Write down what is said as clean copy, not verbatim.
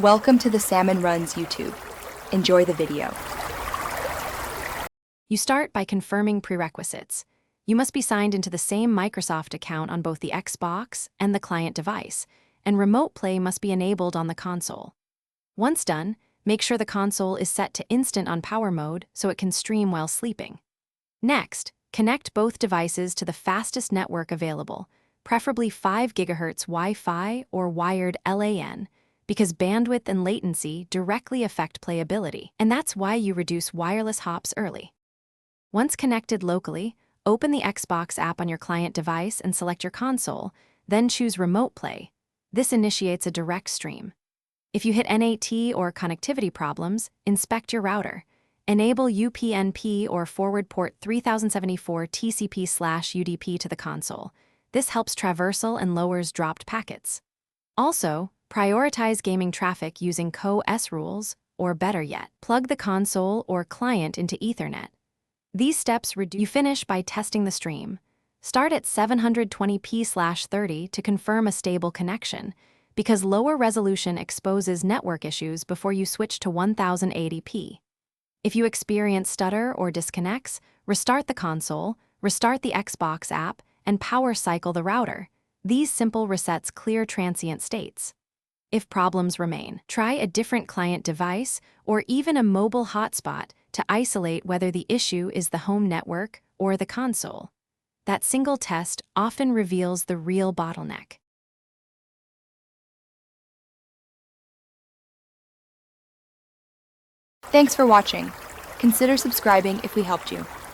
Welcome to the Salmon Runs YouTube. Enjoy the video. You start by confirming prerequisites. You must be signed into the same Microsoft account on both the Xbox and the client device, and remote play must be enabled on the console. Once done, make sure the console is set to instant on power mode so it can stream while sleeping. Next, connect both devices to the fastest network available, preferably 5 GHz Wi-Fi or wired LAN, because bandwidth and latency directly affect playability, and that's why you reduce wireless hops early. Once connected locally, open the Xbox app on your client device and select your console, then choose Remote Play. This initiates a direct stream. If you hit NAT or connectivity problems, inspect your router. Enable UPnP or forward port 3074 TCP/UDP to the console. This helps traversal and lowers dropped packets. Also, prioritize gaming traffic using Co-S rules, or better yet, plug the console or client into Ethernet. These steps you finish by testing the stream. Start at 720p/30 to confirm a stable connection, because lower resolution exposes network issues before you switch to 1080p. If you experience stutter or disconnects, restart the console, restart the Xbox app, and power cycle the router. These simple resets clear transient states. If problems remain, try a different client device or even a mobile hotspot to isolate whether the issue is the home network or the console. That single test often reveals the real bottleneck. Thanks for watching. Consider subscribing if we helped you.